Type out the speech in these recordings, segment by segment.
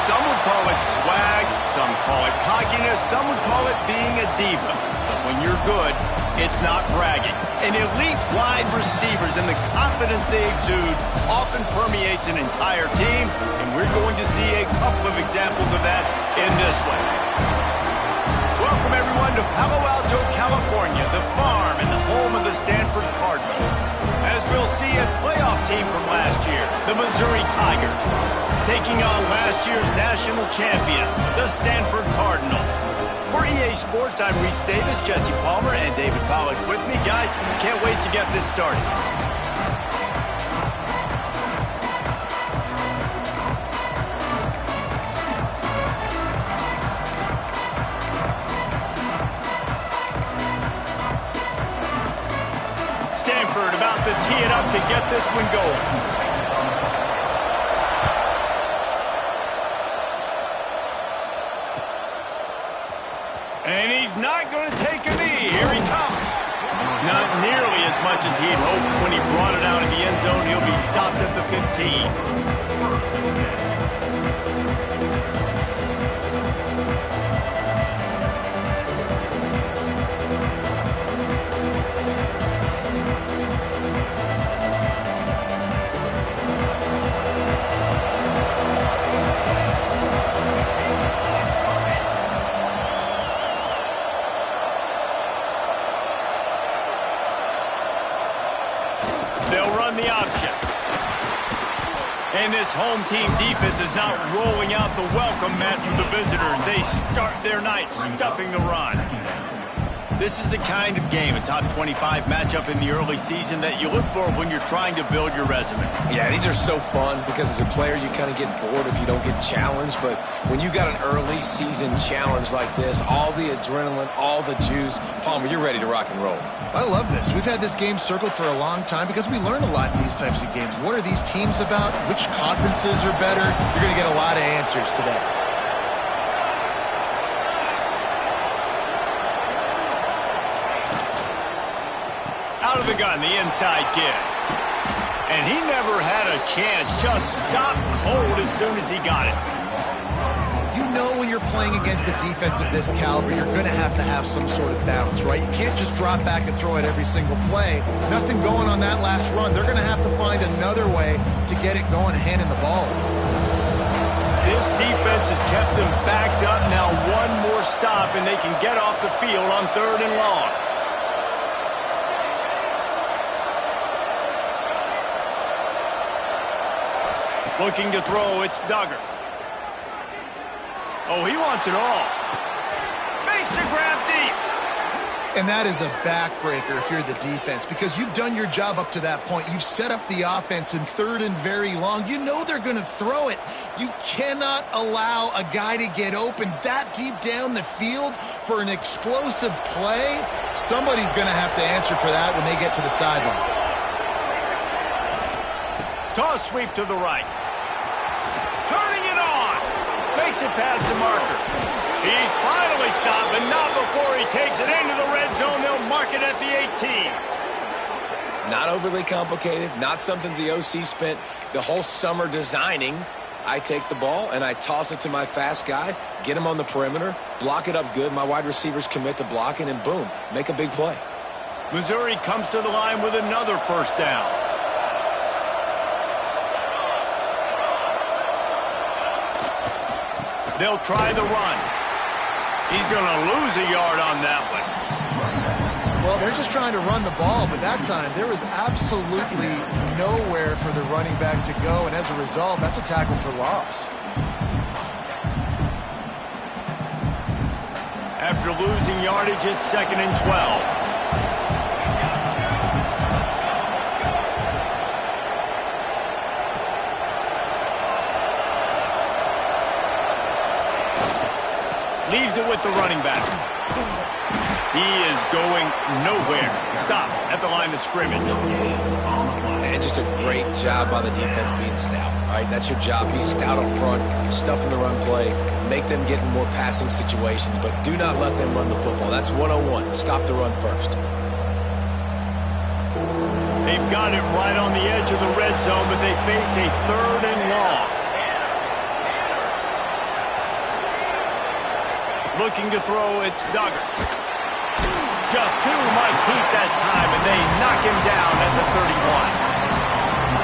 Some would call it swag, some call it cockiness, some would call it being a diva. But when you're good, it's not bragging. And elite wide receivers and the confidence they exude often permeates an entire team, and we're going to see a couple of examples of that in this one. Welcome, everyone, to Palo Alto, California, the farm and the home of the Stanford Cardinals. As we'll see, a playoff team from last year, the Missouri Tigers, taking on last year's national champion, the Stanford Cardinals. For EA Sports, I'm Reese Davis, Jesse Palmer, and David Pollack with me. Guys, can't wait to get this started. Stanford about to tee it up to get this one going. And he's not going to take a knee. Here he comes. Not nearly as much as he'd hoped when he brought it out of the end zone. He'll be stopped at the 15. They'll run the option. And this home team defense is not rolling out the welcome mat for the visitors. They start their night stuffing the run. This is a kind of game, a top 25 matchup in the early season that you look for when you're trying to build your resume. Yeah, these are so fun because as a player you kind of get bored if you don't get challenged. But when you got an early season challenge like this, all the adrenaline, all the juice, Palmer, you're ready to rock and roll. I love this. We've had this game circled for a long time because we learn a lot in these types of games. What are these teams about? Which conferences are better? You're going to get a lot of answers today. Out of the gun, the inside give. And he never had a chance. Just stopped cold as soon as he got it. You know when you're playing against a defense of this caliber, you're going to have some sort of balance, right? You can't just drop back and throw it every single play. Nothing going on that last run. They're going to have to find another way to get it going, handing the ball. This defense has kept them backed up. Now one more stop, and they can get off the field on 3rd and long. Looking to throw, it's Duggar. Oh, he wants it all. Makes the grab deep. And that is a backbreaker if you're the defense because you've done your job up to that point. You've set up the offense in 3rd and very long. You know they're going to throw it. You cannot allow a guy to get open that deep down the field for an explosive play. Somebody's going to have to answer for that when they get to the sidelines. Toss sweep to the right. Turning it on. Makes it past the marker. He's finally stopped, but not before he takes it into the red zone. They'll mark it at the 18. Not overly complicated, not something the OC spent the whole summer designing. I take the ball and I toss it to my fast guy, get him on the perimeter, block it up good. My wide receivers commit to blocking, and boom, make a big play. Missouri comes to the line with another first down. They'll try the run. He's going to lose a yard on that one. Well, they're just trying to run the ball, but that time there was absolutely nowhere for the running back to go, and as a result, that's a tackle for loss. After losing yardage, it's 2nd and 12. Leaves it with the running back. He is going nowhere. Stop at the line of scrimmage. And just a great job by the defense being stout. All right, that's your job. Be stout up front, stuff in the run play, make them get in more passing situations, but do not let them run the football. That's 101. Stop the run first. They've got it right on the edge of the red zone, but they face a 3rd and long. Looking to throw, it's Duggar. Just too much heat that time, and they knock him down at the 31.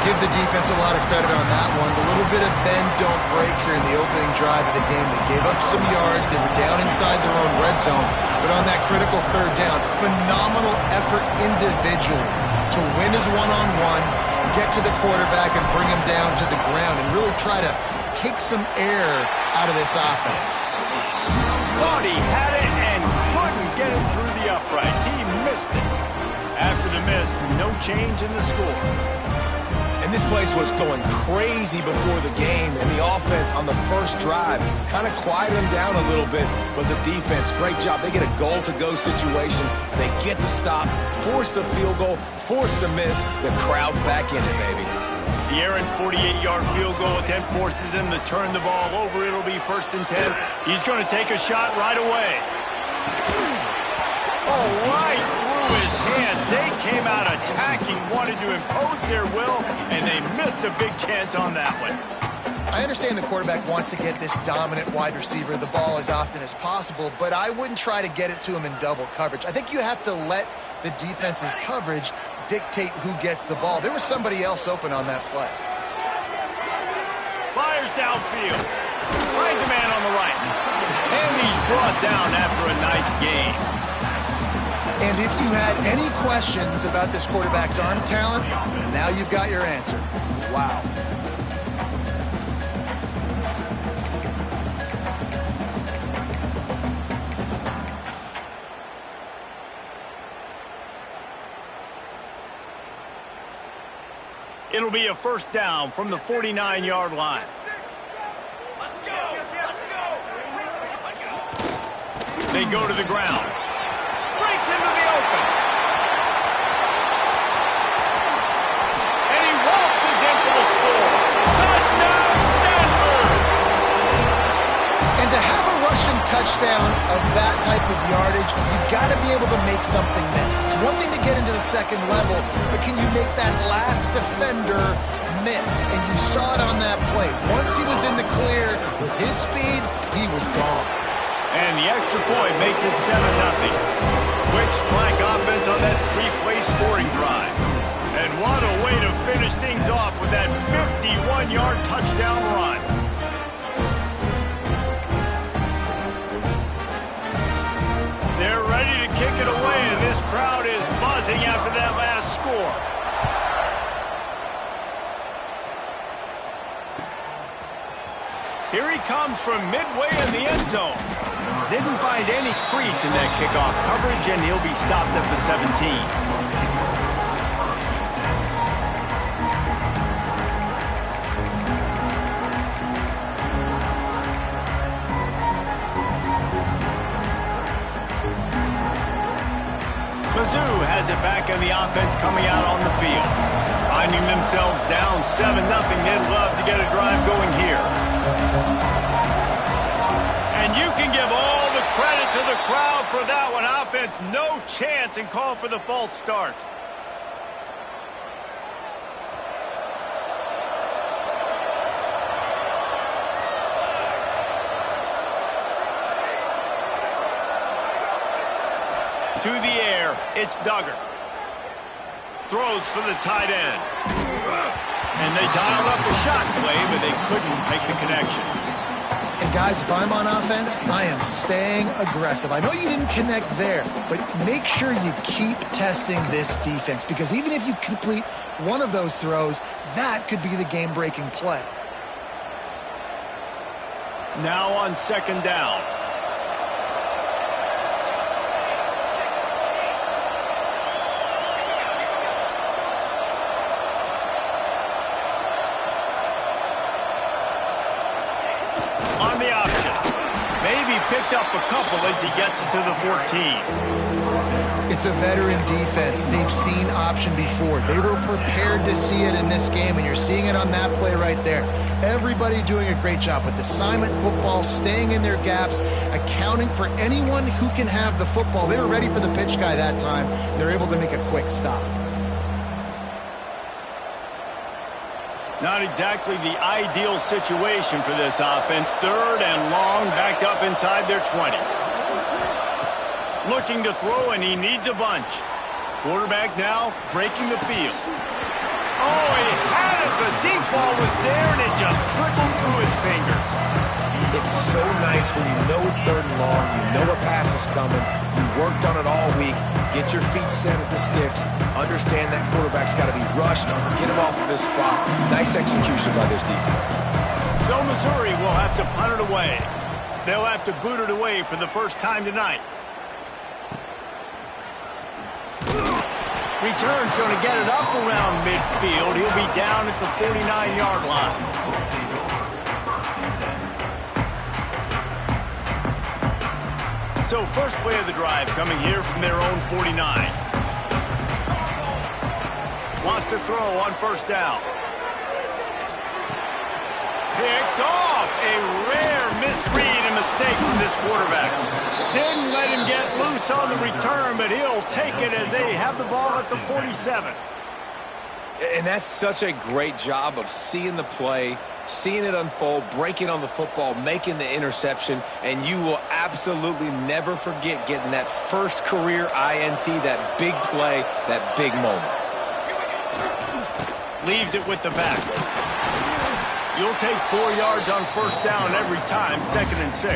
Give the defense a lot of credit on that one. A little bit of bend, don't break here in the opening drive of the game. They gave up some yards. They were down inside their own red zone. But on that critical 3rd down, phenomenal effort individually to win his one-on-one, get to the quarterback and bring him down to the ground and really try to take some air out of this offense. Thought he had it and couldn't get it through the uprights. He missed it. After the miss, no change in the score. And this place was going crazy before the game, and the offense on the first drive kind of quieted them down a little bit, but the defense, great job. They get a goal-to-go situation. They get the stop, force the field goal, force the miss. The crowd's back in it, baby. The errant 48-yard field goal attempt forces him to turn the ball over. It'll be 1st and 10. He's going to take a shot right away. Oh, right through his hands. They came out attacking, wanted to impose their will, and they missed a big chance on that one. I understand the quarterback wants to get this dominant wide receiver the ball as often as possible, but I wouldn't try to get it to him in double coverage. I think you have to let the defense's coverage dictate who gets the ball. There was somebody else open on that play. Fires downfield. Finds a man on the right. And he's brought down after a nice gain. And if you had any questions about this quarterback's arm talent, now you've got your answer. Wow. It'll be a 1st down from the 49-yard line. Let's go! They go to the ground. Breaks into the open. And he waltzes in for the score. Touchdown, Stanford! And to have a rushing touchdown of that type of yardage, you've got to be able to make something miss. It's one thing to get into the 2nd level, but can you make that last defender miss? And you saw it on that play. Once he was in the clear with his speed, he was gone. And the extra point makes it 7-0. Quick strike offense on that 3-play scoring drive. And what a way to finish things off with that 51-yard touchdown run. They're ready to kick it away, and this crowd is buzzing after that last score. Here he comes from midway in the end zone. Didn't find any crease in that kickoff coverage, and he'll be stopped at the 17. Mizzou has it back in the offense coming out on the field. Finding themselves down 7-0, they'd love to get a drive going here. And you can give all the credit to the crowd for that one. Offense, no chance, and call for the false start. To the air, it's Duggar. Throws for the tight end. And they dialed up a shot play, but they couldn't make the connection. And guys, if I'm on offense, I am staying aggressive. I know you didn't connect there, but make sure you keep testing this defense, because even if you complete one of those throws, that could be the game-breaking play. Now on 2nd down. picked up a couple as he gets it to the 14. It's a veteran defense. They've seen option before. They were prepared to see it in this game, and you're seeing it on that play right there. Everybody doing a great job with assignment football, staying in their gaps, accounting for anyone who can have the football. They were ready for the pitch guy that time. They're able to make a quick stop. Not exactly the ideal situation for this offense. 3rd and long, backed up inside their 20. Looking to throw, and he needs a bunch. Quarterback now breaking the field. Oh, he had it. The deep ball was there, and it just trickled through his fingers. It's so nice when you know it's 3rd and long, you know a pass is coming, you worked on it all week, get your feet set at the sticks, understand that quarterback's got to be rushed, get him off of his spot. Nice execution by this defense. So Missouri will have to punt it away. They'll have to boot it away for the first time tonight. Return's going to get it up around midfield. He'll be down at the 49-yard line. So first play of the drive coming here from their own 49. Wants to throw on 1st down. Picked off. A rare misread and mistake from this quarterback. Didn't let him get loose on the return, but he'll take it as they have the ball at the 47. And that's such a great job of seeing the play, seeing it unfold, breaking on the football, making the interception, and you will absolutely never forget getting that first career INT, that big play, that big moment. Leaves it with the back. You'll take 4 yards on 1st down every time, 2nd and 6.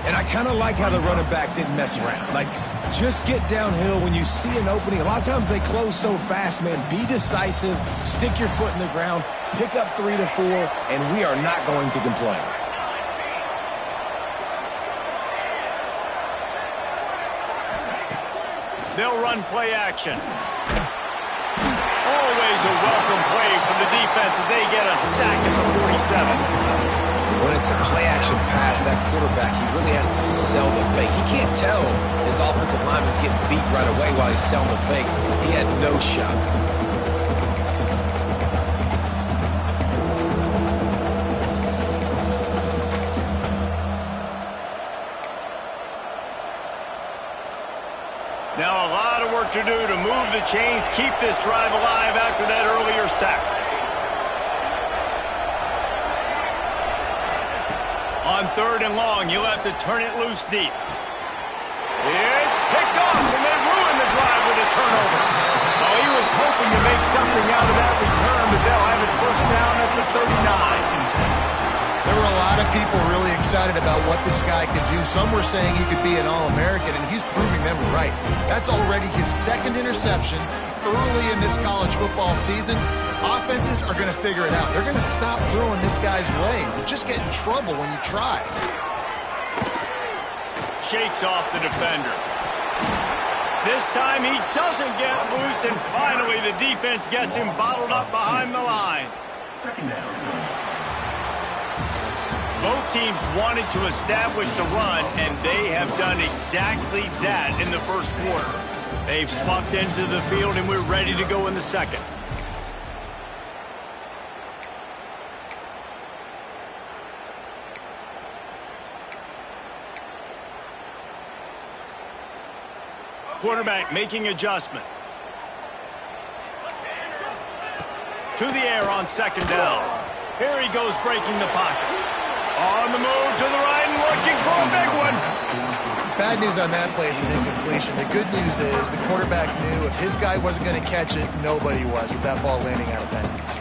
And I kind of like how the running back didn't mess around. Like, just get downhill when you see an opening. A lot of times they close so fast, man. Be decisive, stick your foot in the ground, pick up 3 to 4, and we are not going to complain. They'll run play action. Always a welcome play from the defense as they get a sack at the 47. When it's a play-action pass, that quarterback, he really has to sell the fake. He can't tell his offensive lineman's getting beat right away while he's selling the fake. He had no shot. Now a lot of work to do to move the chains, keep this drive alive after that earlier sack. On 3rd and long, you'll have to turn it loose deep. It's picked off, and they ruin the drive with a turnover. Well, he was hoping to make something out of that return, but they'll have it 1st down at the 39. There were a lot of people really excited about what this guy could do. Some were saying he could be an All-American, and he's proving them right. That's already his 2nd interception early in this college football season. Offenses are going to figure it out. They're going to stop throwing this guy's way. You just get in trouble when you try. Shakes off the defender. This time he doesn't get loose, and finally the defense gets him bottled up behind the line. 2nd down. Both teams wanted to establish the run, and they have done exactly that in the 1st quarter. They've swapped into the field, and we're ready to go in the 2nd. Quarterback making adjustments. To the air on 2nd down. Here he goes breaking the pocket. On the move to the right and looking for a big one. Bad news on that play, it's an incompletion. The good news is the quarterback knew if his guy wasn't going to catch it, nobody was with that ball landing out of bounds.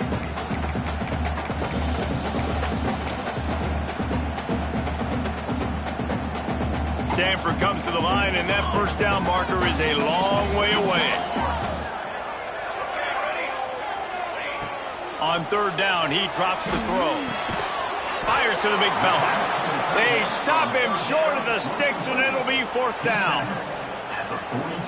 Stanford comes to the line, and that 1st down marker is a long way away. On 3rd down, he drops the throw. Fires to the big fella. They stop him short of the sticks, and it'll be 4th down.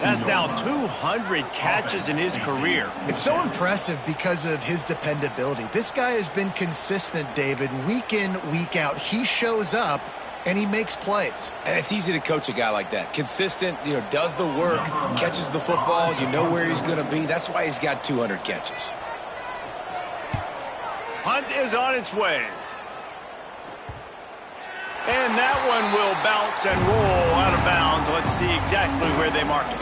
That's now 200 catches in his career. It's so impressive because of his dependability. This guy has been consistent, David, week in, week out. He shows up and he makes plays. And it's easy to coach a guy like that. Consistent, does the work, catches the football, you know where he's going to be. That's why he's got 200 catches. Hunt is on its way. And that one will bounce and roll out of bounds. Let's see exactly where they mark it.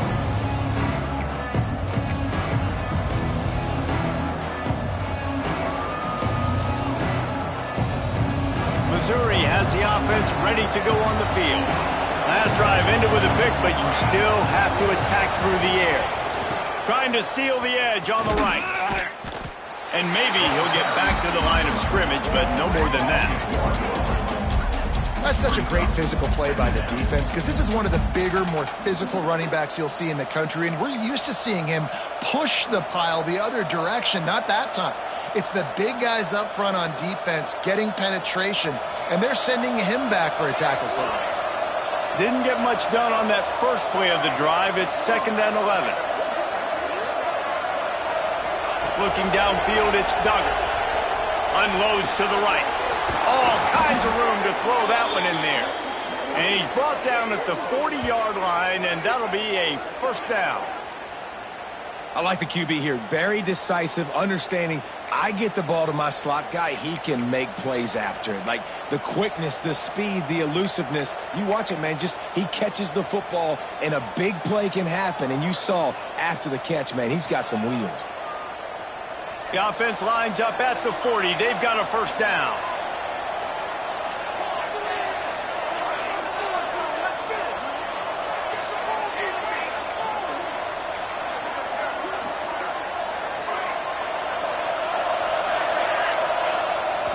Missouri has the offense ready to go on the field. Last drive ended with a pick, but you still have to attack through the air. Trying to seal the edge on the right. And maybe he'll get back to the line of scrimmage, but no more than that. That's such a great physical play by the defense because this is one of the bigger, more physical running backs you'll see in the country, and we're used to seeing him push the pile the other direction. Not that time. It's the big guys up front on defense getting penetration, and they're sending him back for a tackle for loss. Didn't get much done on that first play of the drive. It's 2nd and 11. Looking downfield, it's Duggar. Unloads to the right. All kinds of room to throw that one in there. And he's brought down at the 40-yard line, and that'll be a first down. I like the QB here. Very decisive, understanding I get the ball to my slot guy, he can make plays after it. Like the quickness, the speed, the elusiveness. You watch it, man, just he catches the football and a big play can happen. And you saw after the catch, man, he's got some wheels. The offense lines up at the 40. They've got a first down.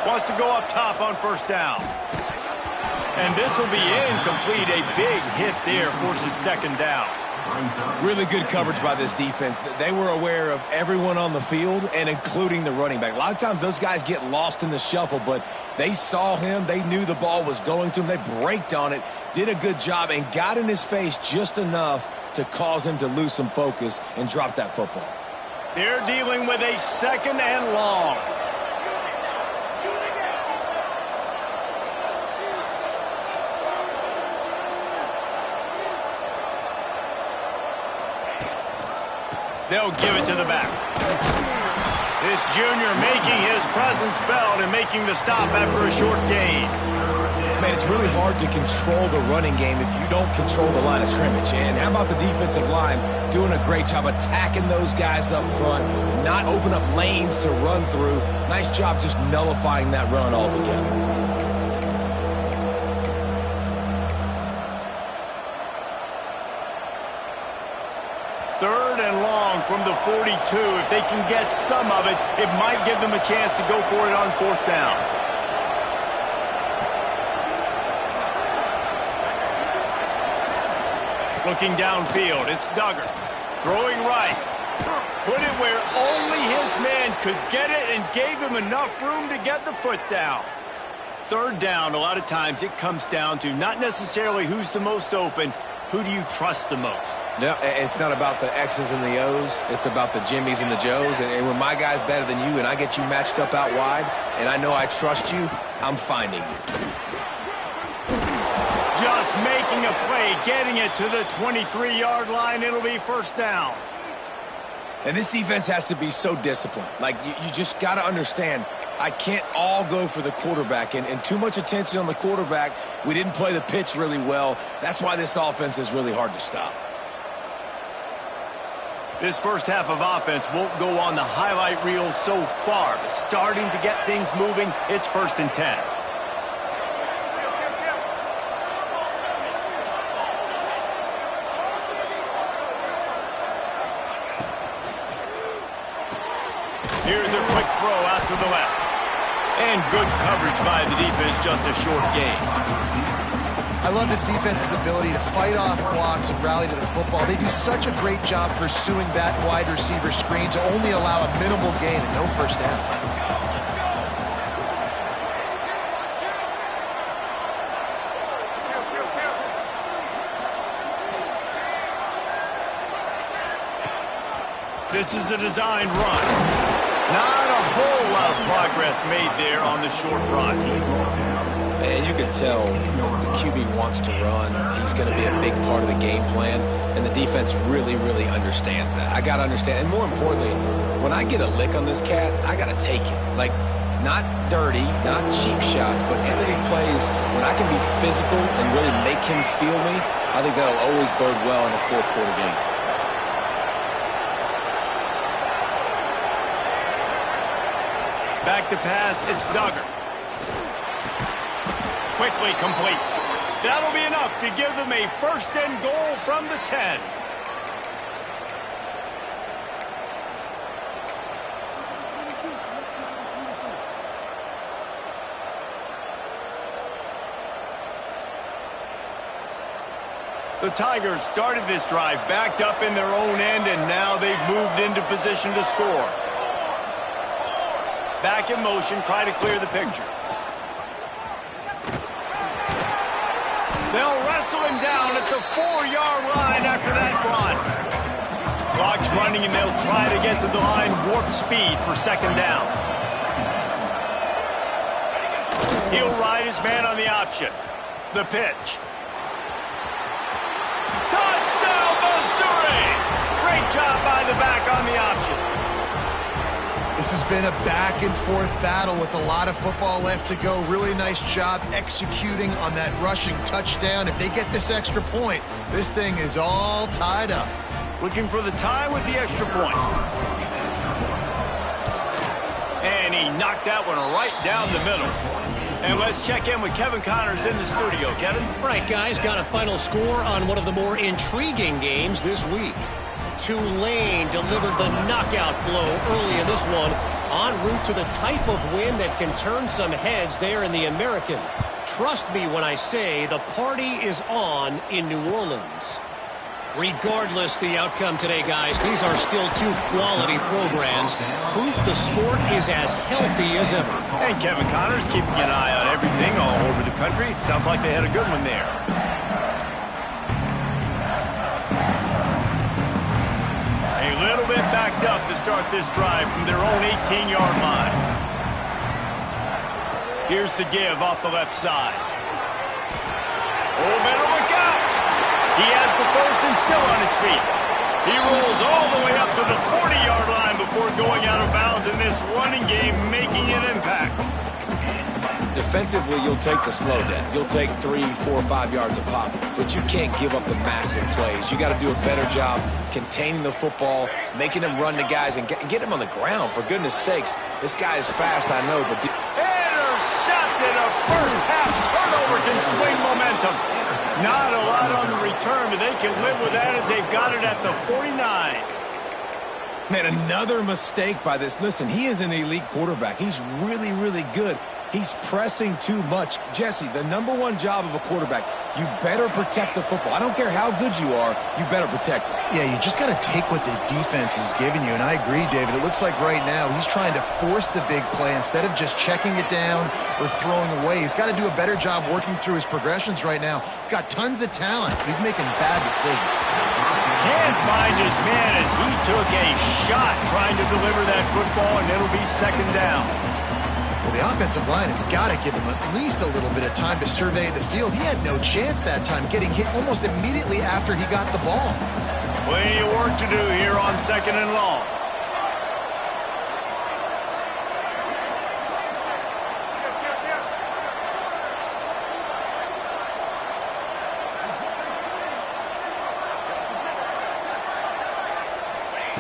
Wants to go up top on first down. And this will be incomplete. A big hit there forces 2nd down. Really good coverage by this defense. They were aware of everyone on the field and including the running back. A lot of times those guys get lost in the shuffle, but they saw him. They knew the ball was going to him. They braked on it, did a good job, and got in his face just enough to cause him to lose some focus and drop that football. They're dealing with a 2nd and long. They'll give it to the back. This junior making his presence felt and making the stop after a short gain. Man, it's really hard to control the running game if you don't control the line of scrimmage. And how about the defensive line doing a great job attacking those guys up front, not open up lanes to run through. Nice job just nullifying that run altogether. 3rd and long from the 42. If they can get some of it, it might give them a chance to go for it on 4th down. Looking downfield, it's Duggar. Throwing right. Put it where only his man could get it and gave him enough room to get the foot down. 3rd down, a lot of times it comes down to not necessarily who's the most open, who do you trust the most? No, it's not about the X's and the O's. It's about the Jimmies and the Joes. And when my guy's better than you and I get you matched up out wide and I know I trust you, I'm finding you. Just making a play, getting it to the 23-yard line. It'll be first down. And this defense has to be so disciplined. Like, you just got to understand, I can't all go for the quarterback. And too much attention on the quarterback. We didn't play the pitch really well. That's why this offense is really hard to stop. This first half of offense won't go on the highlight reel so far, but starting to get things moving, it's 1st and 10. Here's a quick throw out to the left. And good coverage by the defense, just a short gain. I love this defense's ability to fight off blocks and rally to the football. They do such a great job pursuing that wide receiver screen to only allow a minimal gain and no first down. This is a designed run. Not a whole lot of progress made there on the short run. And you can tell the QB wants to run. He's going to be a big part of the game plan, and the defense really, really understands that. I got to understand, and more importantly, when I get a lick on this cat, I got to take it. Like, not dirty, not cheap shots, but end-of-the plays when I can be physical and really make him feel me. I think that'll always bode well in a fourth quarter game. Back to pass, it's Duggar. Quickly complete. That'll be enough to give them a first and goal from the 10. The Tigers started this drive backed up in their own end, and now they've moved into position to score. Back in motion, try to clear the picture. They'll wrestle him down at the 4-yard line after that run. Clock's running, and they'll try to get to the line warp speed for second down. He'll ride his man on the option. The pitch. Touchdown, Missouri! Great job by the back on the option. This has been a back-and-forth battle with a lot of football left to go. Really nice job executing on that rushing touchdown. If they get this extra point, this thing is all tied up. Looking for the tie with the extra point. And he knocked that one right down the middle. And let's check in with Kevin Connors in the studio. Kevin? Right, guys, got a final score on one of the more intriguing games this week. Tulane delivered the knockout blow early in this one, en route to the type of win that can turn some heads there in the American. Trust me when I say the party is on in New Orleans. Regardless the outcome today, guys, these are still two quality programs. Proof the sport is as healthy as ever. And Kevin Connors keeping an eye on everything all over the country. Sounds like they had a good one there. A little bit backed up to start this drive from their own 18-yard line. Here's the give off the left side. Oh, better look out. He has the first and still on his feet. He rolls all the way up to the 40-yard line before going out of bounds in this running game, making an impact. Defensively, you'll take the slow death. You'll take 3, 4, 5 yards a pop, but you can't give up the massive plays. You got to do a better job containing the football, making him run to guys, and get him on the ground. For goodness sakes, this guy is fast, I know, but... Intercepted! A first-half turnover can swing momentum. Not a lot on the return, but they can live with that as they've got it at the 49. Man, another mistake by this. Listen, he is an elite quarterback. He's really, really good. He's pressing too much. Jesse, the number one job of a quarterback, you better protect the football. I don't care how good you are, you better protect it. Yeah, you just got to take what the defense is giving you, and I agree, David. It looks like right now he's trying to force the big play instead of just checking it down or throwing away. He's got to do a better job working through his progressions right now. He's got tons of talent, but he's making bad decisions. Can't find his man as he took a shot trying to deliver that football, and it'll be second down. Well, the offensive line has got to give him at least a little bit of time to survey the field. He had no chance that time, getting hit almost immediately after he got the ball. Plenty of work to do here on second and long.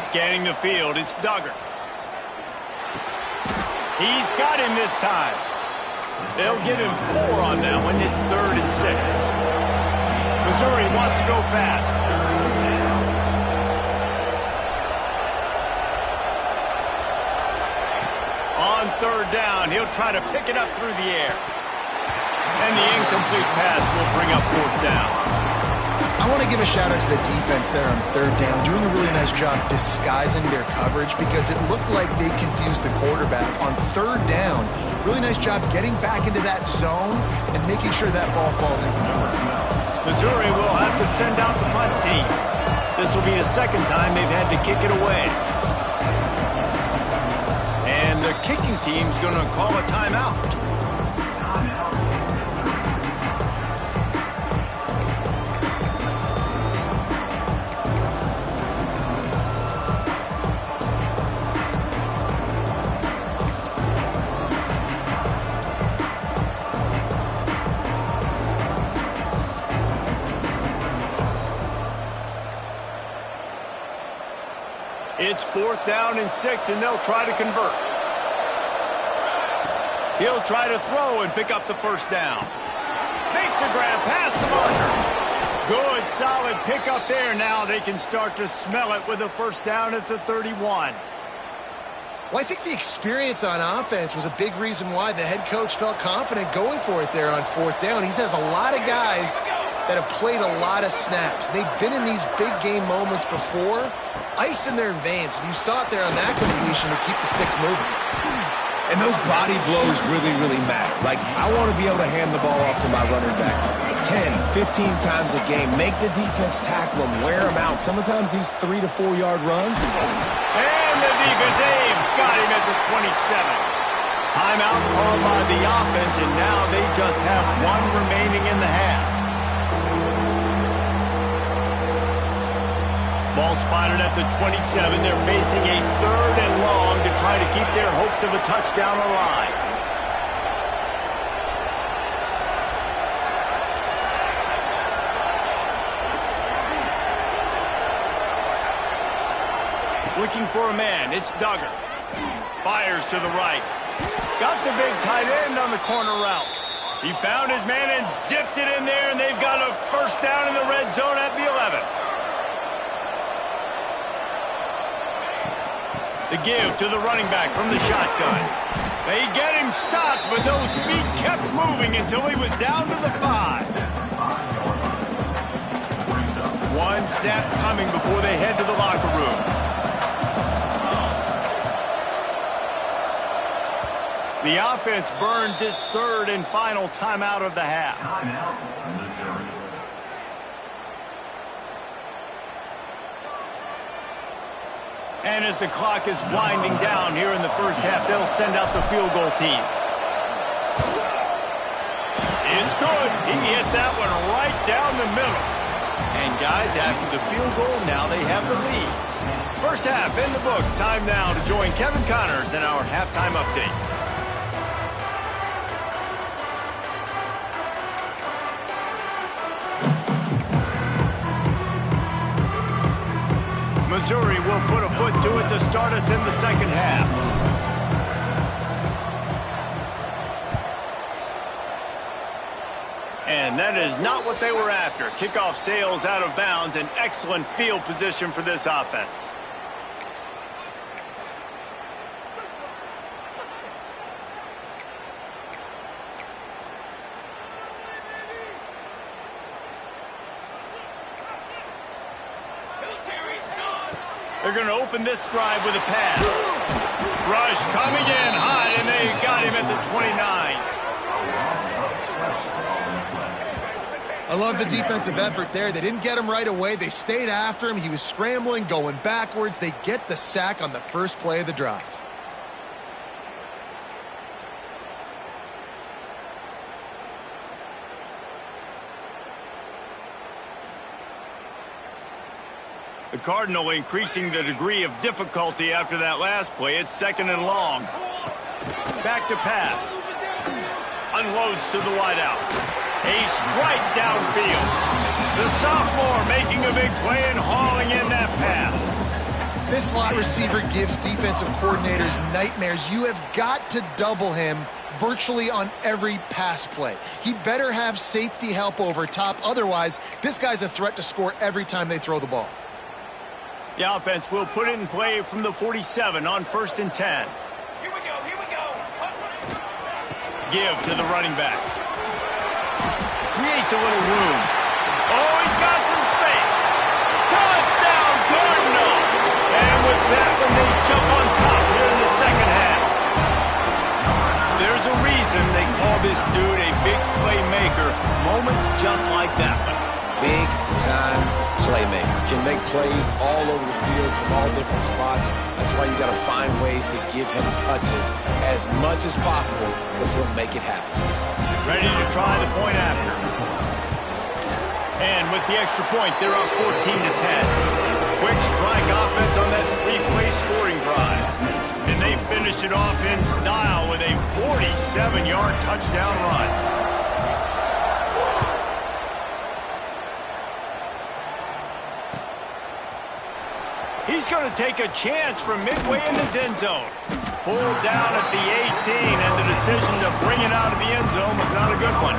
Scanning the field, it's Duggar. He's got him this time. They'll give him 4 on that one. It's 3rd and 6. Missouri wants to go fast. On 3rd down, he'll try to pick it up through the air. And the incomplete pass will bring up 4th down. I want to give a shout-out to the defense there on 3rd down, doing a really nice job disguising their coverage because it looked like they confused the quarterback on 3rd down. Really nice job getting back into that zone and making sure that ball falls incomplete. Missouri will have to send out the punt team. This will be the second time they've had to kick it away. kicking team's going to call a timeout. It's 4th down and 6, and they'll try to convert. He'll try to throw and pick up the first down. Makes a grab past the marker. Good, solid pickup there. Now they can start to smell it with a first down at the 31. Well, I think the experience on offense was a big reason why the head coach felt confident going for it there on 4th down. He says a lot of guys that have played a lot of snaps. They've been in these big game moments before, ice in their veins. And you saw it there on that completion to keep the sticks moving. And those body blows really, really matter. Like, I want to be able to hand the ball off to my running back 10, 15 times a game. Make the defense tackle them, wear them out. Sometimes these 3 to 4 yard runs. And the defense, Dave, got him at the 27. Timeout called by the offense, and now they just have one remaining in the half. Ball spotted at the 27. They're facing a 3rd and long to try to keep their hopes of a touchdown alive. Looking for a man. It's Duggar. Fires to the right. Got the big tight end on the corner route. He found his man and zipped it in there, and they've got a first down in the red zone at the 11. The give to the running back from the shotgun. They get him stopped, but those feet kept moving until he was down to the 5. One snap coming before they head to the locker room. The offense burns its 3rd and final timeout of the half. Timeout, Missouri. And as the clock is winding down here in the first half, they'll send out the field goal team. It's good. He hit that one right down the middle. And guys, after the field goal, now they have the lead. First half in the books. Time now to join Kevin Connors in our halftime update. Missouri will put a foot to it to start us in the second half. And that is not what they were after. Kickoff sails out of bounds. An excellent field position for this offense. They're going to open this drive with a pass. Rush coming in high, and they got him at the 29. I love the defensive effort there. They didn't get him right away. They stayed after him. He was scrambling, going backwards. They get the sack on the first play of the drive. The Cardinal increasing the degree of difficulty after that last play. It's 2nd and long. Back to pass. Unloads to the wideout. A strike downfield. The sophomore making a big play and hauling in that pass. This slot receiver gives defensive coordinators nightmares. You have got to double him virtually on every pass play. He better have safety help over top. Otherwise, this guy's a threat to score every time they throw the ball. The offense will put it in play from the 47 on 1st and 10. Here we go, here we go. Give to the running back. Creates a little room. Oh, he's got some space. Touchdown, Cardinal! And with that one, they jump on top here in the second half. There's a reason they call this dude a big playmaker. Moments just like that one. Big-time playmaker. Can make plays all over the field from all different spots. That's why you got to find ways to give him touches as much as possible because he'll make it happen. Ready to try the point after. And with the extra point, they're up 14-10. Quick strike offense on that three-play scoring drive. And they finish it off in style with a 47-yard touchdown run. He's going to take a chance from midway in his end zone. Pulled down at the 18, and the decision to bring it out of the end zone was not a good one.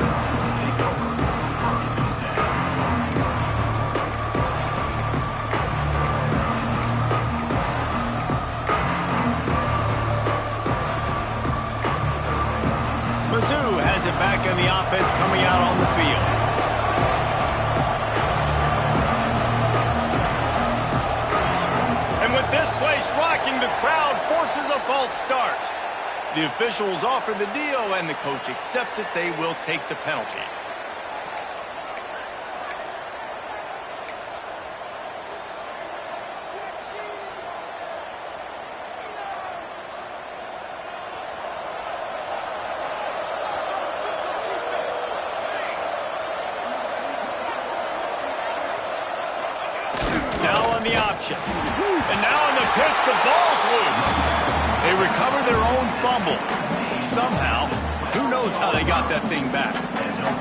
Mizzou has it back in the offense coming out on the field. And with this place rocking, the crowd forces a false start. The officials offer the deal, and the coach accepts it. They will take the penalty. The option. And now in the pitch, the ball's loose. They recover their own fumble. Somehow, who knows how they got that thing back.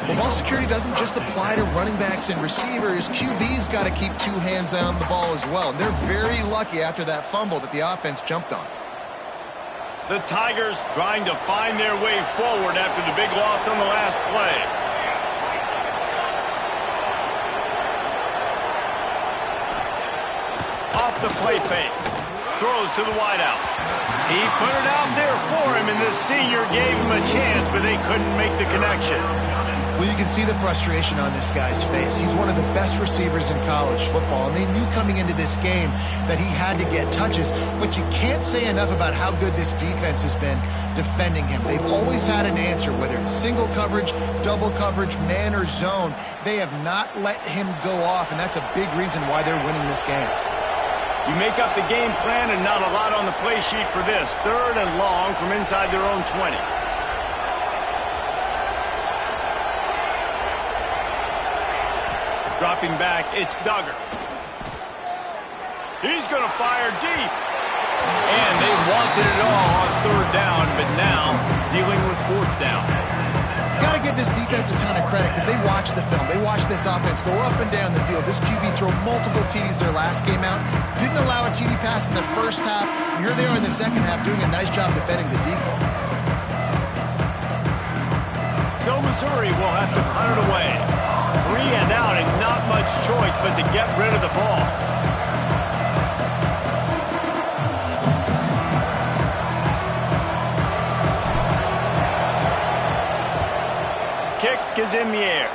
Well, ball security doesn't just apply to running backs and receivers. QB's got to keep two hands on the ball as well. And they're very lucky after that fumble that the offense jumped on. The Tigers trying to find their way forward after the big loss on the last play. Off the play fake. Throws to the wideout. He put it out there for him, and the senior gave him a chance, but they couldn't make the connection. Well, you can see the frustration on this guy's face. He's one of the best receivers in college football, and they knew coming into this game that he had to get touches, but you can't say enough about how good this defense has been defending him. They've always had an answer, whether it's single coverage, double coverage, man or zone. They have not let him go off, and that's a big reason why they're winning this game. You make up the game plan and not a lot on the play sheet for this. 3rd and long from inside their own 20. Dropping back, it's Duggar. He's going to fire deep. And they wanted it all on 3rd down, but now dealing with 4th down. Got to give this defense a ton of credit because they watched the film. They watched this offense go up and down the field. This QB throw multiple TDs their last game out. Didn't allow a TD pass in the first half. And here they are in the second half doing a nice job defending the default. So Missouri will have to punt it away. 3 and out and not much choice but to get rid of the ball. Kick is in the air.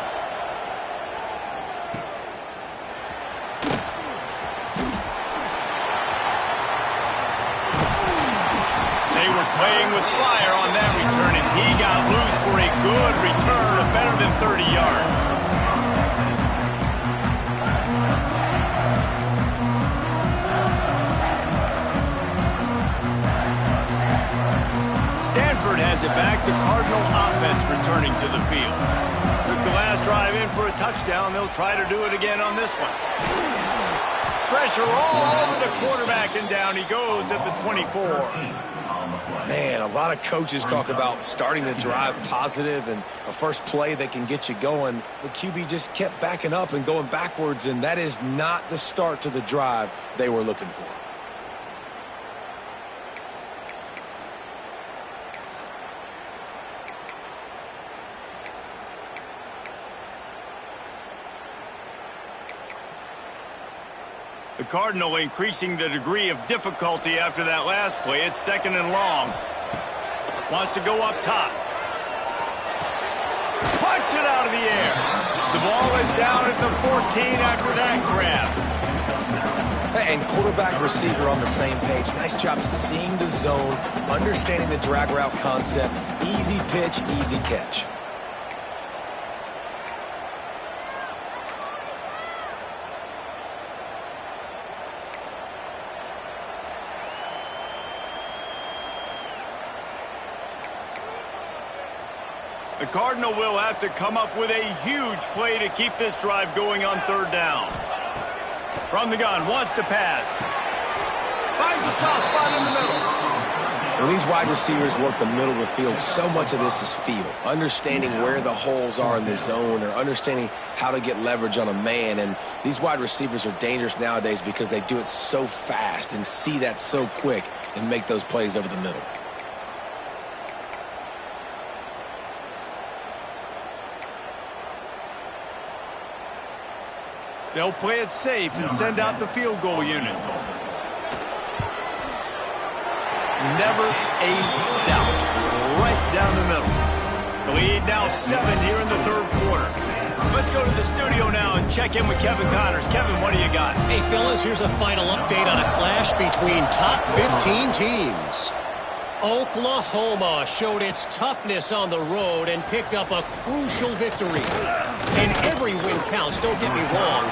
They were playing with fire on that return, and he got loose for a good return of better than 30 yards. Stanford has it back. The Cardinal offense returning to the field. Took the last drive in for a touchdown. They'll try to do it again on this one. Pressure all over the quarterback, and down he goes at the 24. Man, a lot of coaches talk about starting the drive positive and a first play that can get you going. The QB just kept backing up and going backwards, and that is not the start to the drive they were looking for. The Cardinal increasing the degree of difficulty after that last play. It's 2nd and long. Wants to go up top. Punts it out of the air. The ball is down at the 14 after that grab. And quarterback receiver on the same page. Nice job seeing the zone, understanding the drag route concept. Easy pitch, easy catch. The Cardinal will have to come up with a huge play to keep this drive going on third down. From the gun, wants to pass. Finds a soft spot in the middle. When these wide receivers work the middle of the field, so much of this is feel. Understanding where the holes are in the zone or understanding how to get leverage on a man. And these wide receivers are dangerous nowadays because they do it so fast and see that so quick and make those plays over the middle. They'll play it safe and send out the field goal unit. Never a doubt. Right down the middle. The lead now 7 here in the third quarter. Let's go to the studio now and check in with Kevin Connors. Kevin, what do you got? Hey, fellas, here's a final update on a clash between top 15 teams. Oklahoma showed its toughness on the road and picked up a crucial victory. And every win counts, don't get me wrong,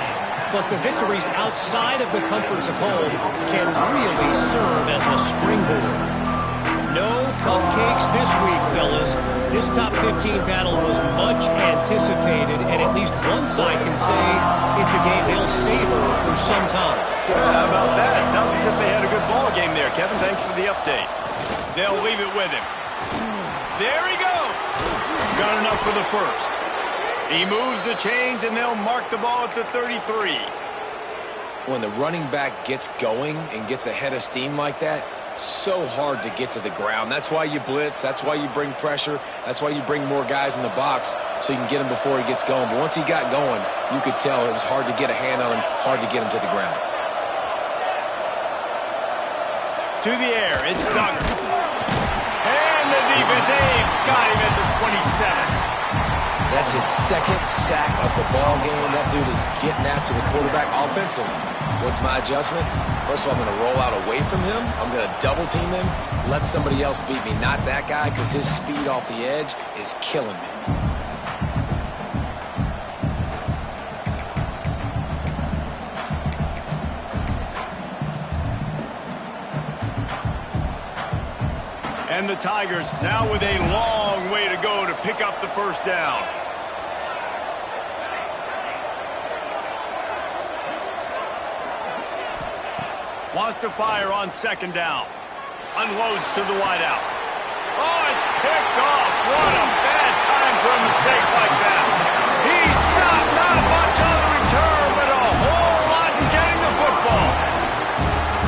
but the victories outside of the comforts of home can really serve as a springboard. No cupcakes this week, fellas. This top 15 battle was much anticipated, and at least one side can say it's a game they'll savor for some time. Yeah, how about that? Sounds as if they had a good ball game there. Kevin, thanks for the update. They'll leave it with him. There he goes. Got enough for the first. He moves the chains, and they'll mark the ball at the 33. When the running back gets going and gets ahead of steam like that, so hard to get to the ground. That's why you blitz. That's why you bring pressure. That's why you bring more guys in the box so you can get him before he gets going. But once he got going, you could tell it was hard to get a hand on him, hard to get him to the ground. To the air, it's Duggar. And the defense, got him at the 27. That's his second sack of the ball game. That dude is getting after the quarterback offensively. What's my adjustment? First of all, I'm going to roll out away from him. I'm going to double team him, let somebody else beat me. Not that guy, because his speed off the edge is killing me. And the Tigers now with a long way to go to pick up the first down. Wants to fire on second down. Unloads to the wideout. Oh, it's picked off. What a bad time for a mistake like that. He stopped. Not much on the return, but a whole lot in getting the football.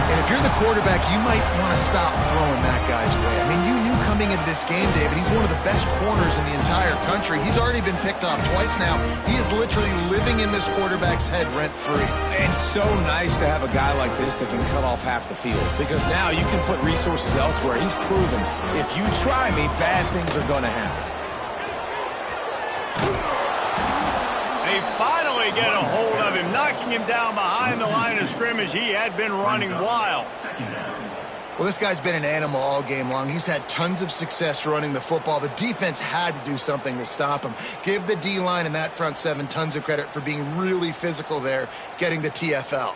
And if you're the quarterback, you might want to stop throwing that guy's way. I mean, you knew coming into this game, David, he's one of the best corners in the entire country. He's already been picked off twice now. He is literally living in this quarterback's head rent-free. It's so nice to have a guy like this that can cut off half the field, because now you can put resources elsewhere. He's proven if you try me, bad things are going to happen. They finally get a hold of him, knocking him down behind the line of scrimmage. He had been running wild. Well, this guy's been an animal all game long. He's had tons of success running the football. The defense had to do something to stop him. Give the D-line and that front seven tons of credit for being really physical there, getting the TFL.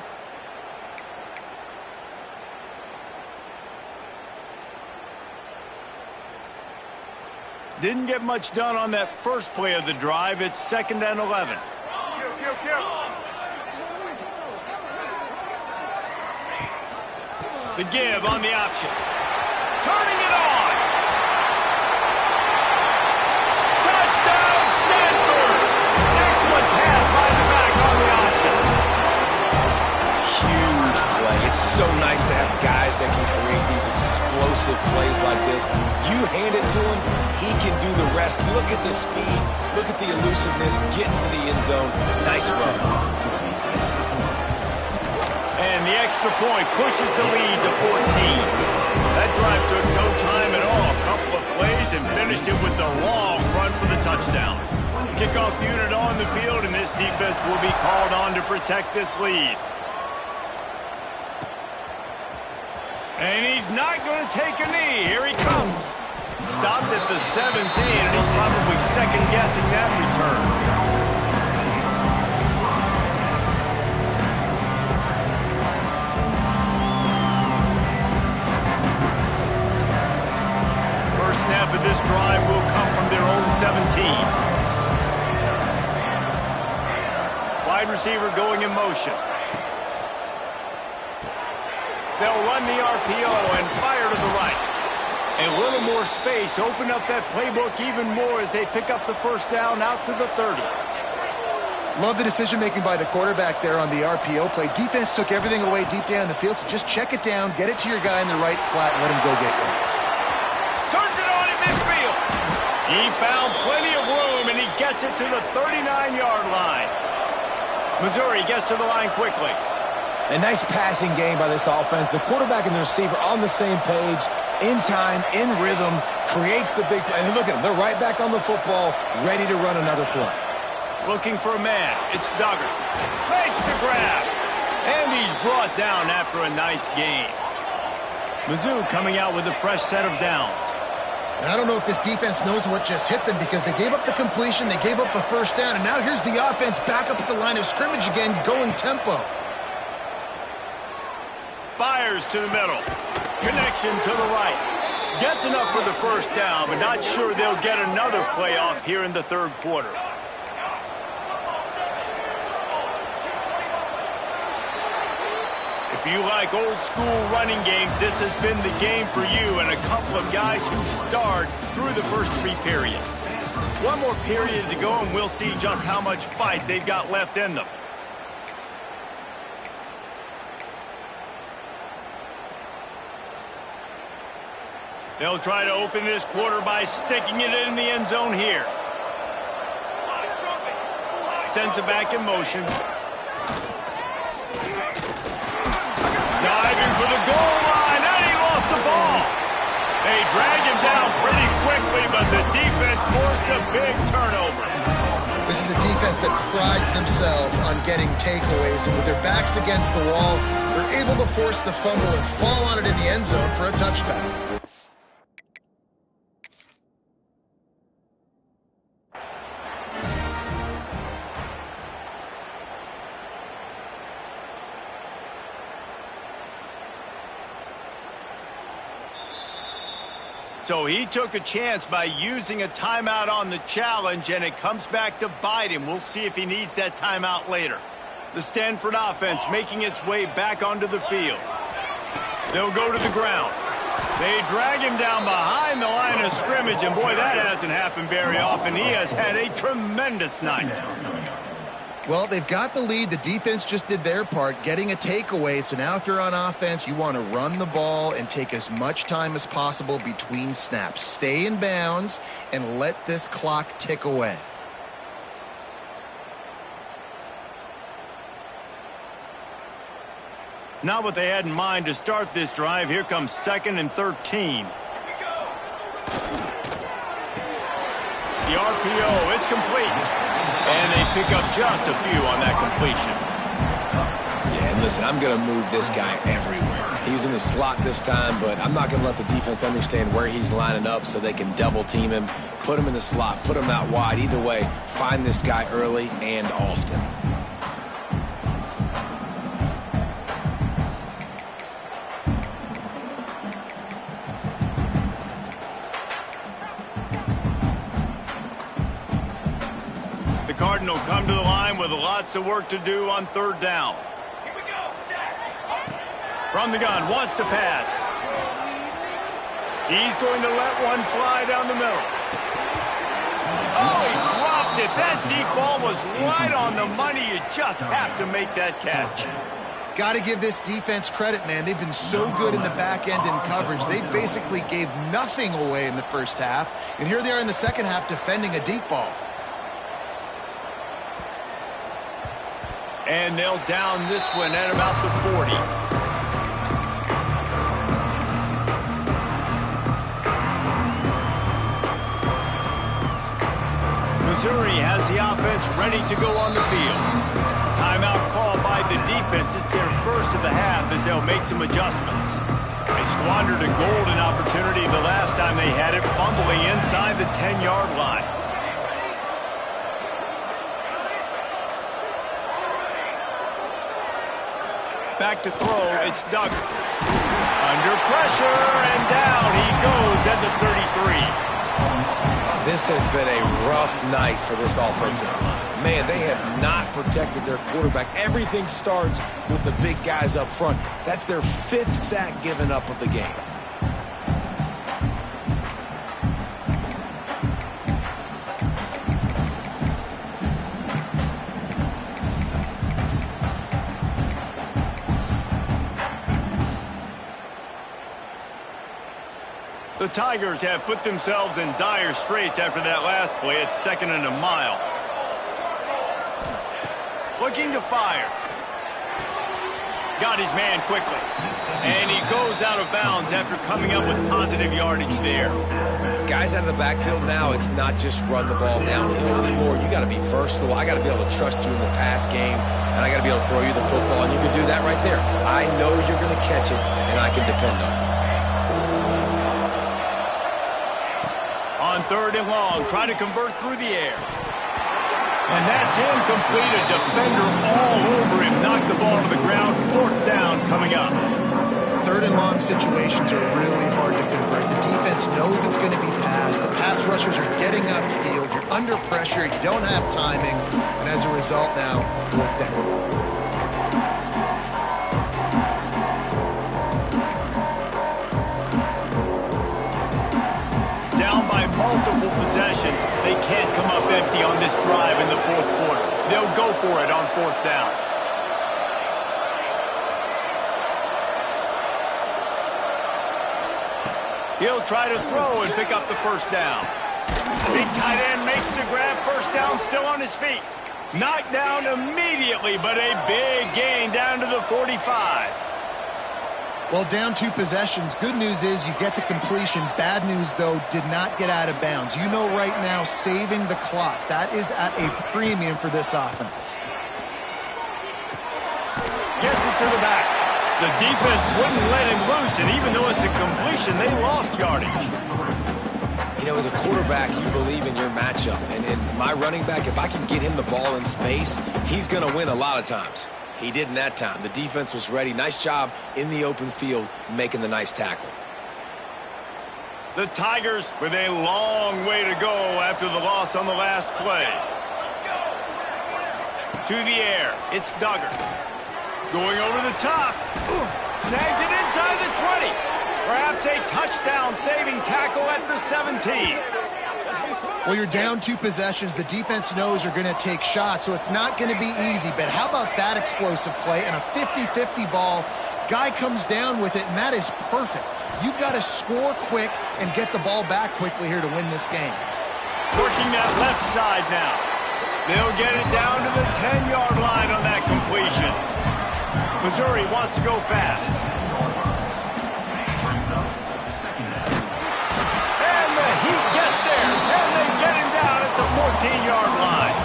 Didn't get much done on that first play of the drive. It's 2nd and 11. The give on the option. Turning it on. Touchdown, Stanford. Excellent pass by the back on the option. Huge play. It's so nice to have guys that can create these explosive plays like this. You hand it to him, he can do the rest. Look at the speed. Look at the elusiveness. Get into the end zone. Nice run. And the extra point pushes the lead to 14. That drive took no time at all. A couple of plays and finished it with the long run for the touchdown. Kickoff unit on the field, and this defense will be called on to protect this lead. And he's not going to take a knee. Here he comes. Stopped at the 17, and he's probably second-guessing that return. Snap of this drive will come from their own 17. Wide receiver going in motion. They'll run the RPO and fire to the right. A little more space, open up that playbook even more as they pick up the first down out to the 30. Love the decision-making by the quarterback there on the RPO play. Defense took everything away deep down the field, so just check it down, get it to your guy in the right flat, and let him go get yards. Turns it on in midfield. He found plenty of room, and he gets it to the 39-yard line. Missouri gets to the line quickly. A nice passing game by this offense. The quarterback and the receiver on the same page, in time, in rhythm, creates the big play. And look at them. They're right back on the football, ready to run another play. Looking for a man. It's Duggar. Makes the grab. And he's brought down after a nice gain. Mizzou coming out with a fresh set of downs. And I don't know if this defense knows what just hit them because they gave up the completion, they gave up a first down, and now here's the offense back up at the line of scrimmage again, going tempo. Fires to the middle. Connection to the right. Gets enough for the first down, but not sure they'll get another playoff here in the third quarter. If you like old school running games, this has been the game for you and a couple of guys who starred through the first three periods. One more period to go and we'll see just how much fight they've got left in them. They'll try to open this quarter by sticking it in the end zone here. Sends it back in motion. Diving for the goal line, and he lost the ball. They drag him down pretty quickly, but the defense forced a big turnover. This is a defense that prides themselves on getting takeaways, and with their backs against the wall, they're able to force the fumble and fall on it in the end zone for a touchback. So he took a chance by using a timeout on the challenge, and it comes back to bite him. We'll see if he needs that timeout later. The Stanford offense making its way back onto the field. They'll go to the ground. They drag him down behind the line of scrimmage, and boy, that hasn't happened very often. He has had a tremendous night. Well, they've got the lead. The defense just did their part, getting a takeaway. So now if you're on offense, you want to run the ball and take as much time as possible between snaps. Stay in bounds and let this clock tick away. Not what they had in mind to start this drive. Here comes 2nd and 13. The RPO, it's complete. And they pick up just a few on that completion. Yeah, and listen, I'm going to move this guy everywhere. He was in the slot this time, but I'm not going to let the defense understand where he's lining up so they can double team him, put him in the slot, put him out wide. Either way, find this guy early and often. Cardinal come to the line with lots of work to do on third down. Here we go, Zach. From the gun, wants to pass. He's going to let one fly down the middle. Oh, he dropped it. That deep ball was right on the money. You just have to make that catch. Got to give this defense credit, man. They've been so good in the back end in coverage. They basically gave nothing away in the first half. And here they are in the second half defending a deep ball. And they'll down this one at about the 40. Missouri has the offense ready to go on the field. Timeout called by the defense. It's their first of the half as they'll make some adjustments. They squandered a golden opportunity the last time they had it, fumbling inside the 10-yard line. Back to throw, it's Duggar. Under pressure, and down he goes at the 33. This has been a rough night for this offensive line. Man, they have not protected their quarterback. Everything starts with the big guys up front. That's their 5th sack given up of the game. The Tigers have put themselves in dire straits after that last play. It's 2nd and a mile. Looking to fire. Got his man quickly. And he goes out of bounds after coming up with positive yardage there. Guys out of the backfield now, it's not just run the ball downhill anymore. You got to be versatile. I got to be able to trust you in the pass game, and I got to be able to throw you the football, and you can do that right there. I know you're going to catch it, and I can depend on it. On 3rd and long, trying to convert through the air. And that's incomplete. A defender all over him. Knocked the ball to the ground. 4th down coming up. 3rd and long situations are really hard to convert. The defense knows it's going to be passed. The pass rushers are getting upfield. You're under pressure. You don't have timing. And as a result now, 4th down. Multiple possessions. They can't come up empty on this drive in the 4th quarter. They'll go for it on 4th down. He'll try to throw and pick up the 1st down. Big tight end makes the grab. 1st down, still on his feet. Knocked down immediately, but a big gain down to the 45. Well, down 2 possessions. Good news is you get the completion. Bad news, though, did not get out of bounds. You know right now, saving the clock. That is at a premium for this offense. Gets it to the back. The defense wouldn't let him loose, and even though it's a completion, they lost yardage. You know, as a quarterback, you believe in your matchup. And in my running back, if I can get him the ball in space, he's going to win a lot of times. He didn't that time. The defense was ready. Nice job in the open field making the nice tackle. The Tigers with a long way to go after the loss on the last play. To the air. It's Duggar. Going over the top. Snags it inside the 20. Perhaps a touchdown-saving tackle at the 17. Well, you're down 2 possessions. The defense knows you're going to take shots, so it's not going to be easy. But how about that explosive play and a 50-50 ball? Guy comes down with it, and that is perfect. You've got to score quick and get the ball back quickly here to win this game. Working that left side now. They'll get it down to the 10-yard line on that completion. Missouri wants to go fast. And the Heat gets there. And they get him down at the 14-yard line.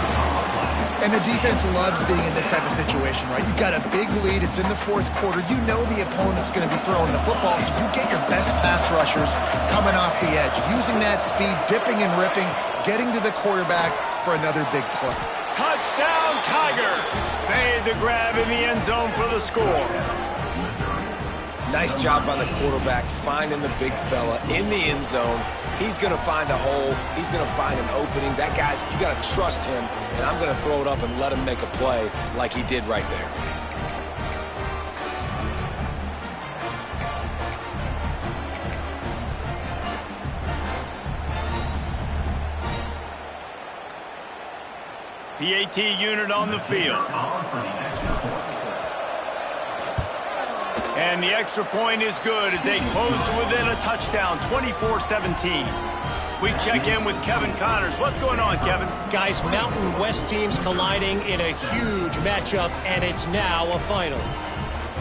And the defense loves being in this type of situation, right? You've got a big lead. It's in the 4th quarter. You know the opponent's going to be throwing the football, so you get your best pass rushers coming off the edge, using that speed, dipping and ripping, getting to the quarterback for another big play. Touchdown, Tigers! Made the grab in the end zone for the score. Nice job by the quarterback finding the big fella in the end zone. He's going to find a hole. He's going to find an opening. That guy's, you got to trust him, and I'm going to throw it up and let him make a play like he did right there. PAT unit on the field. And the extra point is good as they close to within a touchdown, 24-17. We check in with Kevin Connors. What's going on, Kevin? Guys, Mountain West teams colliding in a huge matchup, and it's now a final.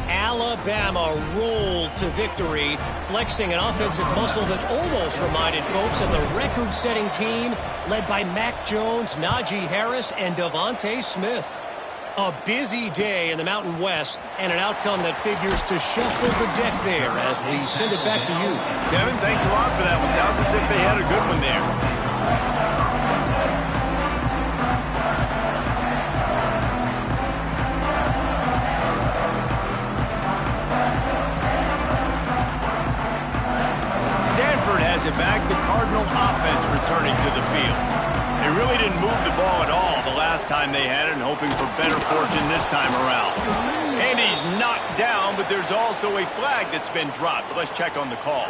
Alabama rolled to victory, flexing an offensive muscle that almost reminded folks of the record-setting team led by Mac Jones, Najee Harris, and Devontae Smith. A busy day in the Mountain West, and an outcome that figures to shuffle the deck there as we send it back to you. Kevin, thanks a lot for that one. Sounds as if they had a good one there. Has it back, the Cardinal offense returning to the field. They really didn't move the ball at all the last time they had it, and hoping for better fortune this time around. And he's knocked down, but there's also a flag that's been dropped. Let's check on the call.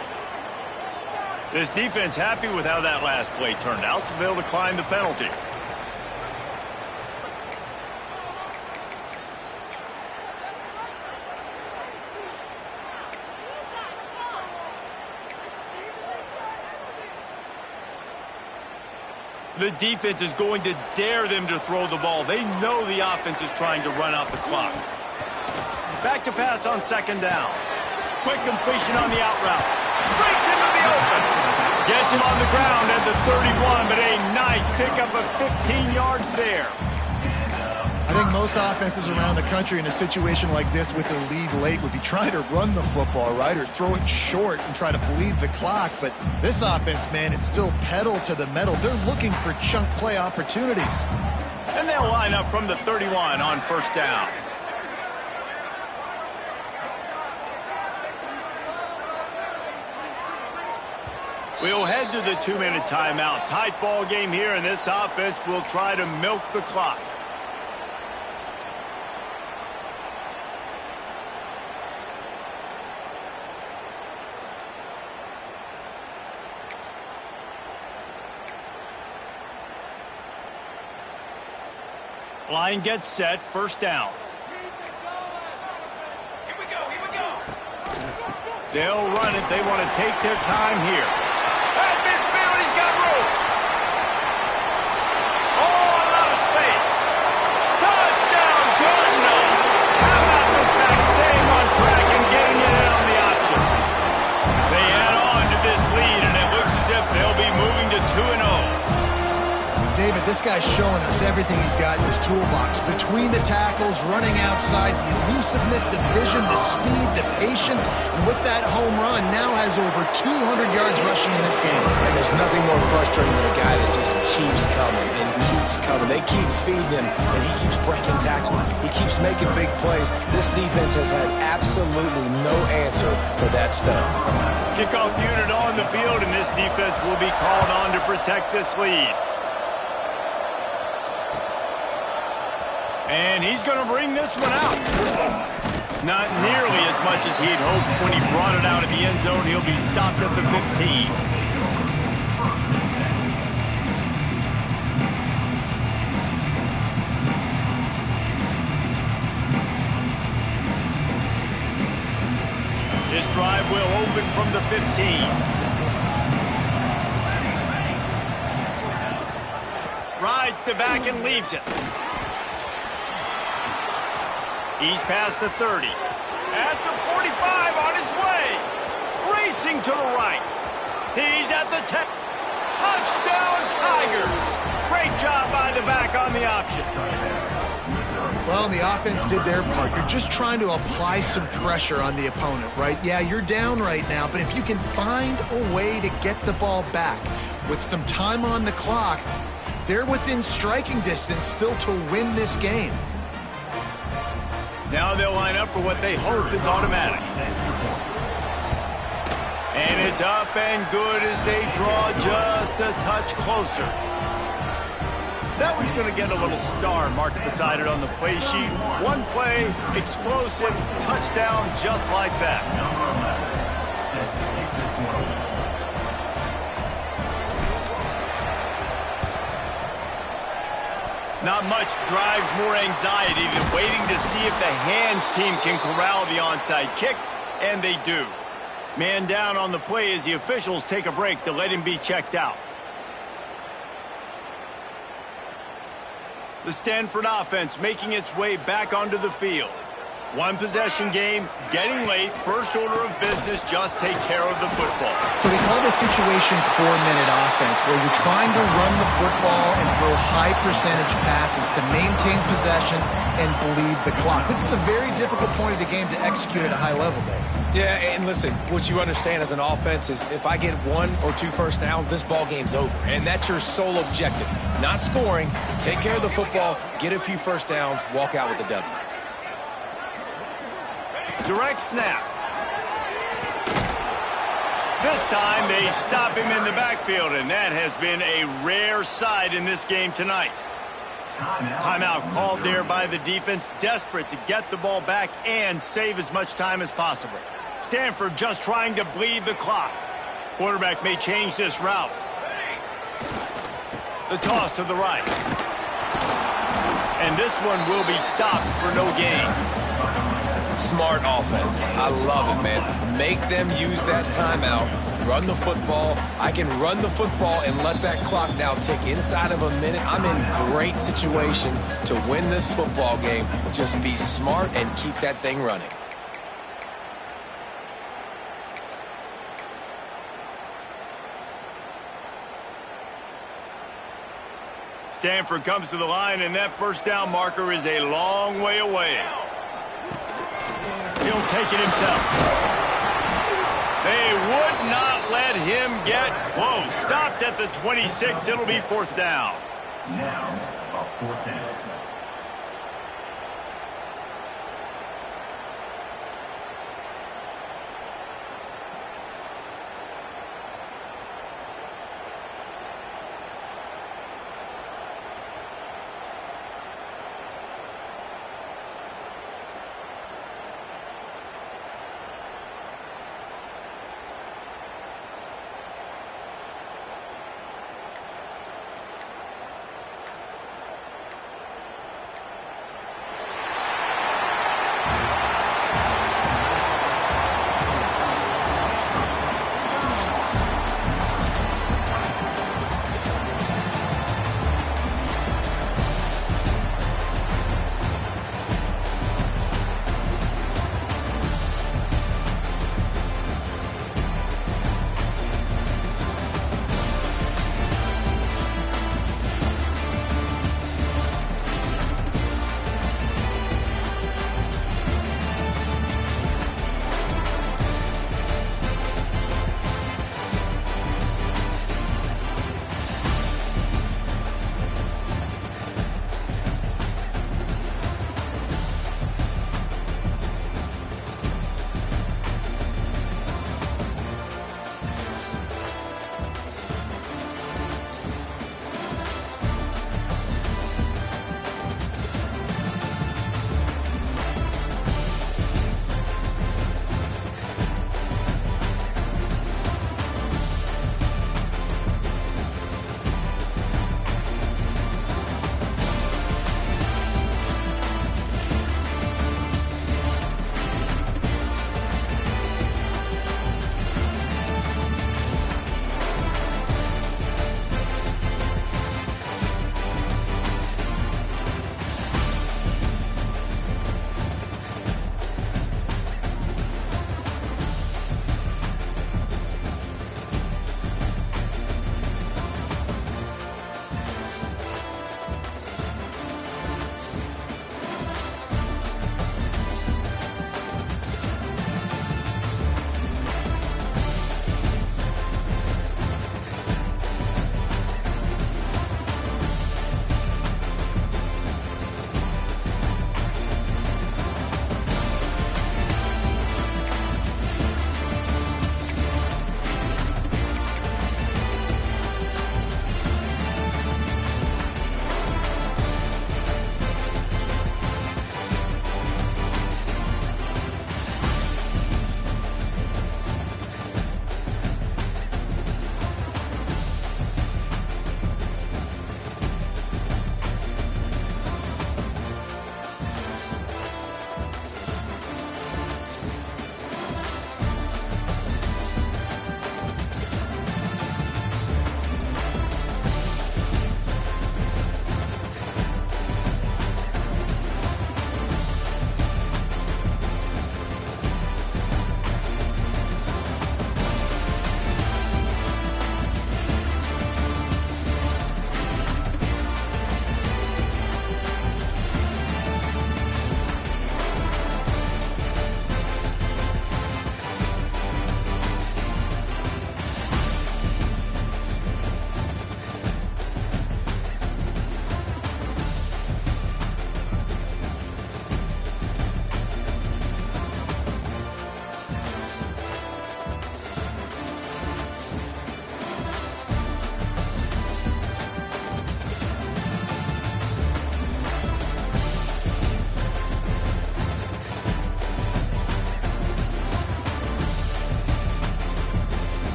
This defense happy with how that last play turned out, so they'll decline the penalty. The defense is going to dare them to throw the ball. They know the offense is trying to run out the clock. Back to pass on second down. Quick completion on the out route. Breaks into the open. Gets him on the ground at the 31, but a nice pickup of 15 yards there. I think most offenses around the country in a situation like this with the lead late would be trying to run the football, right, or throw it short and try to bleed the clock. But this offense, man, it's still pedal to the metal. They're looking for chunk play opportunities. And they'll line up from the 31 on first down. We'll head to the 2-minute timeout. Tight ball game here, and this offense will try to milk the clock. Line gets set, first down. Here we go. They'll run it. They want to take their time here. At midfield, he's got room. Oh, a lot of space. Touchdown, good enough. How about this back staying on track and getting it in on the option? They add on to this lead, and it looks as if they'll be moving to 2-0. David, this guy's showing us everything he's got in his toolbox. Between the tackles, running outside, the elusiveness, the vision, the speed, the patience. And with that home run, now has over 200 yards rushing in this game. And there's nothing more frustrating than a guy that just keeps coming and keeps coming. They keep feeding him, and he keeps breaking tackles. He keeps making big plays. This defense has had absolutely no answer for that stud. Kickoff unit on the field, and this defense will be called on to protect this lead. And he's going to bring this one out. Not nearly as much as he'd hoped when he brought it out of the end zone. He'll be stopped at the 15. This drive will open from the 15. Rides to back and leaves it. He's past the 30. At the 45 on his way. Racing to the right. He's at the 10. Touchdown, Tigers. Great job by the back on the option. Well, the offense did their part. You're just trying to apply some pressure on the opponent, right? Yeah, you're down right now, but if you can find a way to get the ball back with some time on the clock, they're within striking distance still to win this game. Now they'll line up for what they hope is automatic. And it's up and good as they draw just a touch closer. That one's going to get a little star marked beside it on the play sheet. One play, explosive, touchdown just like that. Not much drives more anxiety than waiting to see if the hands team can corral the onside kick, and they do. Man down on the play as the officials take a break to let him be checked out. The Stanford offense making its way back onto the field. One possession game, getting late, first order of business, just take care of the football. So we call this situation 4-minute offense, where you're trying to run the football and throw high percentage passes to maintain possession and bleed the clock. This is a very difficult point of the game to execute at a high level, Dave. Yeah, and listen, what you understand as an offense is if I get 1 or 2 first downs, this ball game's over. And that's your sole objective. Not scoring, take care of the football, get a few first downs, walk out with a W. Direct snap. This time they stop him in the backfield, and that has been a rare sight in this game tonight. Timeout called there by the defense, desperate to get the ball back and save as much time as possible. Stanford just trying to bleed the clock. Quarterback may change this route. The toss to the right. And this one will be stopped for no gain. Smart offense. I love it, man. Make them use that timeout. Run the football. I can run the football and let that clock now tick inside of a minute. I'm in great situation to win this football game. Just be smart and keep that thing running. Stanford comes to the line, and that first down marker is a long way away. He'll take it himself. They would not let him get close. Stopped at the 26. It'll be fourth down. Now, a fourth down.